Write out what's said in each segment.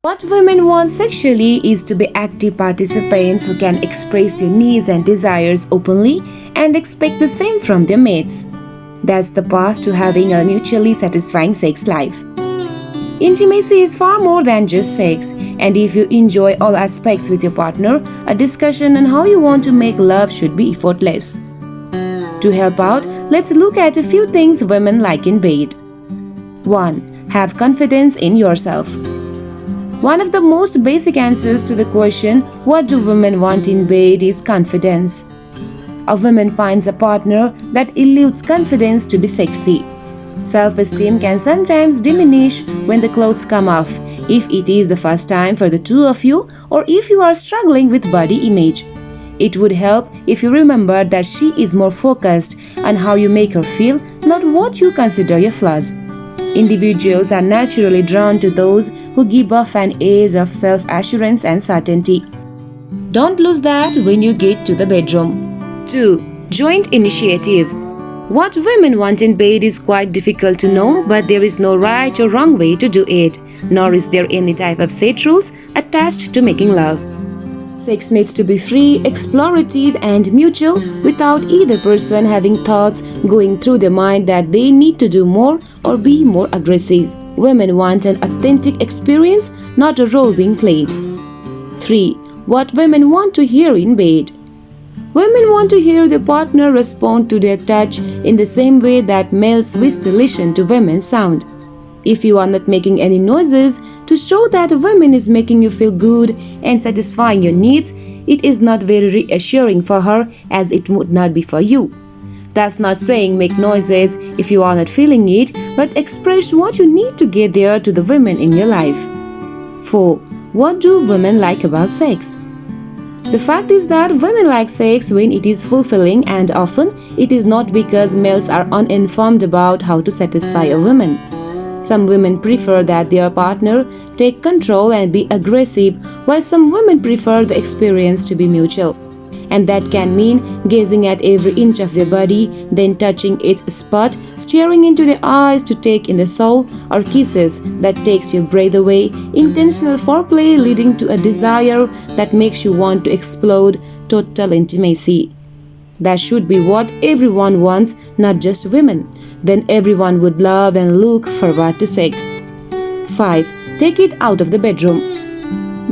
What women want sexually is to be active participants who can express their needs and desires openly and expect the same from their mates. That's the path to having a mutually satisfying sex life. Intimacy is far more than just sex, and if you enjoy all aspects with your partner, a discussion on how you want to make love should be effortless. To help out, let's look at a few things women like in bed. 1. Have confidence in yourself. One of the most basic answers to the question, what do women want in bed, is confidence. A woman finds a partner that eludes confidence to be sexy. Self-esteem can sometimes diminish when the clothes come off, if it is the first time for the two of you or if you are struggling with body image. It would help if you remember that she is more focused on how you make her feel, not what you consider your flaws. Individuals are naturally drawn to those who give off an air of self-assurance and certainty. Don't lose that when you get to the bedroom. 2. Joint initiative. What women want in bed is quite difficult to know, but there is no right or wrong way to do it, nor is there any type of set rules attached to making love. Sex needs to be free, explorative, and mutual without either person having thoughts going through their mind that they need to do more or be more aggressive. Women want an authentic experience, not a role being played. 3. What women want to hear in bed. Women want to hear their partner respond to their touch in the same way that males wish to listen to women's sound. If you are not making any noises to show that a woman is making you feel good and satisfying your needs, it is not very reassuring for her, as it would not be for you. That's not saying make noises if you are not feeling it, but express what you need to get there to the women in your life. 4. What do women like about sex? The fact is that women like sex when it is fulfilling, and often it is not because males are uninformed about how to satisfy a woman. Some women prefer that their partner take control and be aggressive, while some women prefer the experience to be mutual. And that can mean gazing at every inch of their body, then touching its spot, staring into their eyes to take in the soul, or kisses that takes your breath away, intentional foreplay leading to a desire that makes you want to explode, total intimacy. That should be what everyone wants, not just women. Then everyone would love and look forward to sex. 5. Take it out of the bedroom.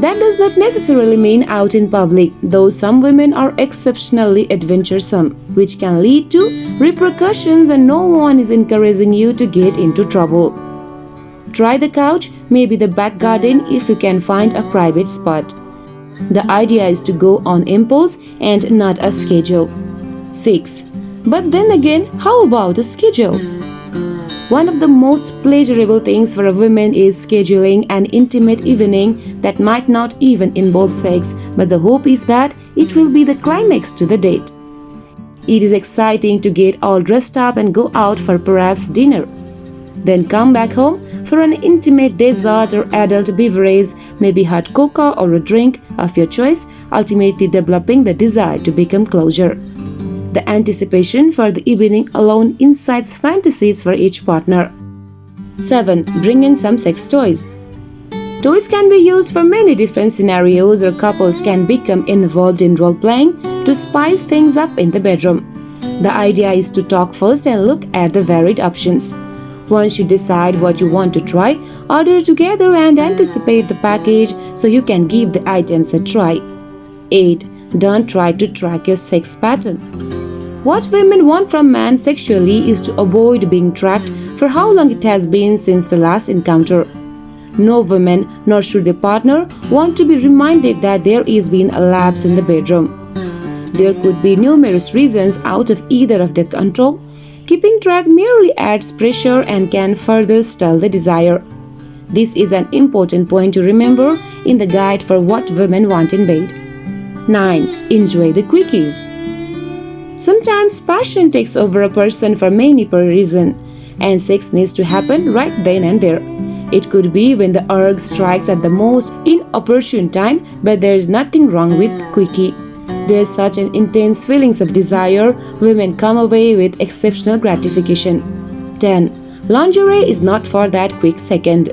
That does not necessarily mean out in public, though some women are exceptionally adventuresome, which can lead to repercussions, and no one is encouraging you to get into trouble. Try the couch, maybe the back garden if you can find a private spot. The idea is to go on impulse and not a schedule. 6. But then again, how about a schedule? One of the most pleasurable things for a woman is scheduling an intimate evening that might not even involve sex, but the hope is that it will be the climax to the date. It is exciting to get all dressed up and go out for perhaps dinner. Then come back home for an intimate dessert or adult beverage, maybe hot cocoa or a drink of your choice, ultimately developing the desire to become closer. The anticipation for the evening alone incites fantasies for each partner. 7. Bring in some sex toys. Toys can be used for many different scenarios, or couples can become involved in role-playing to spice things up in the bedroom. The idea is to talk first and look at the varied options. Once you decide what you want to try, order together and anticipate the package so you can give the items a try. 8. Don't try to track your sex pattern. What women want from men sexually is to avoid being tracked for how long it has been since the last encounter. No woman, nor should their partner, want to be reminded that there is been a lapse in the bedroom. There could be numerous reasons out of either of their control. Keeping track merely adds pressure and can further stall the desire. This is an important point to remember in the guide for what women want in bed. 9. Enjoy the quickies. Sometimes passion takes over a person for many per reason, and sex needs to happen right then and there. It could be when the urge strikes at the most inopportune time, but there is nothing wrong with quickie. There is such an intense feelings of desire, women come away with exceptional gratification. 10. Lingerie is not for that quick second.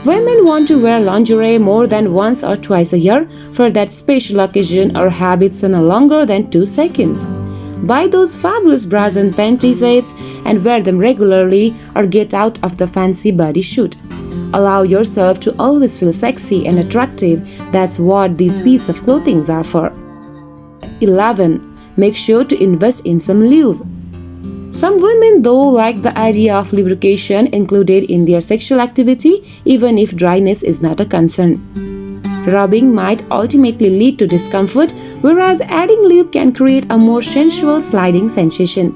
Women want to wear lingerie more than once or twice a year for that special occasion or habits in longer than 2 seconds. Buy those fabulous bras and panty sets and wear them regularly or get out of the fancy bodysuit. Allow yourself to always feel sexy and attractive. That's what these pieces of clothing are for. 11. Make sure to invest in some lube. Some women though like the idea of lubrication included in their sexual activity even if dryness is not a concern. Rubbing might ultimately lead to discomfort, whereas adding lube can create a more sensual sliding sensation.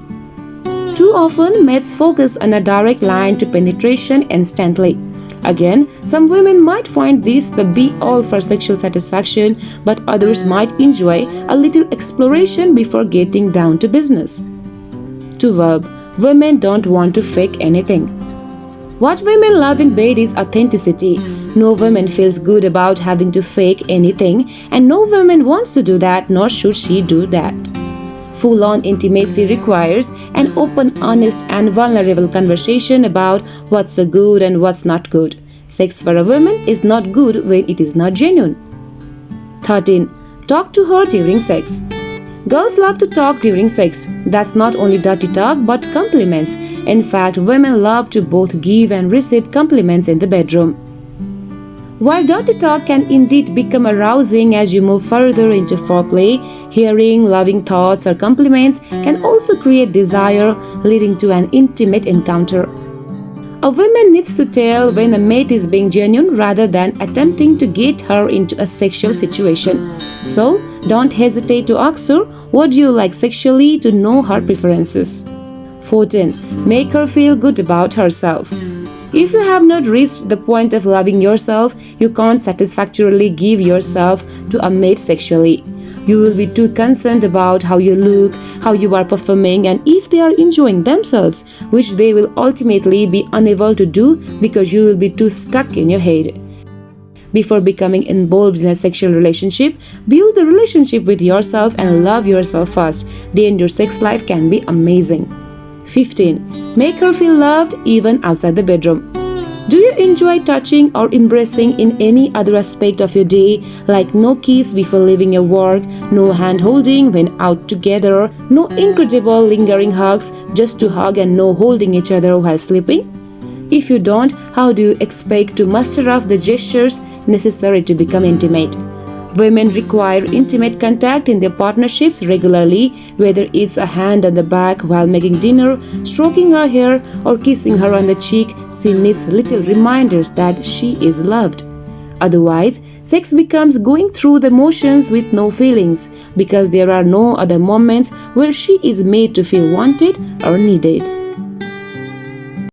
Too often, mates focus on a direct line to penetration instantly. Again, some women might find this the be-all for sexual satisfaction, but others might enjoy a little exploration before getting down to business. 12. Women don't want to fake anything. What women love in bed is authenticity. No woman feels good about having to fake anything, and no woman wants to do that, nor should she do that. Full-on intimacy requires an open, honest, and vulnerable conversation about what's so good and what's not good. Sex for a woman is not good when it is not genuine. 13. Talk to her during sex. Girls love to talk during sex. That's not only dirty talk but compliments. In fact, women love to both give and receive compliments in the bedroom. While dirty talk can indeed become arousing as you move further into foreplay, hearing loving thoughts or compliments can also create desire, leading to an intimate encounter. A woman needs to tell when a mate is being genuine rather than attempting to get her into a sexual situation. So, don't hesitate to ask her what do you like sexually to know her preferences. 14. Make her feel good about herself. If you have not reached the point of loving yourself, you can't satisfactorily give yourself to a mate sexually. You will be too concerned about how you look, how you are performing, and if they are enjoying themselves, which they will ultimately be unable to do because you will be too stuck in your head. Before becoming involved in a sexual relationship, build the relationship with yourself and love yourself first. Then your sex life can be amazing. 15. Make her feel loved even outside the bedroom. Do you enjoy touching or embracing in any other aspect of your day, like no kiss before leaving your work, no hand holding when out together, no incredible lingering hugs just to hug and no holding each other while sleeping? If you don't, how do you expect to muster off the gestures necessary to become intimate? Women require intimate contact in their partnerships regularly, whether it's a hand on the back while making dinner, stroking her hair, or kissing her on the cheek. She needs little reminders that she is loved. Otherwise, sex becomes going through the motions with no feelings, because there are no other moments where she is made to feel wanted or needed.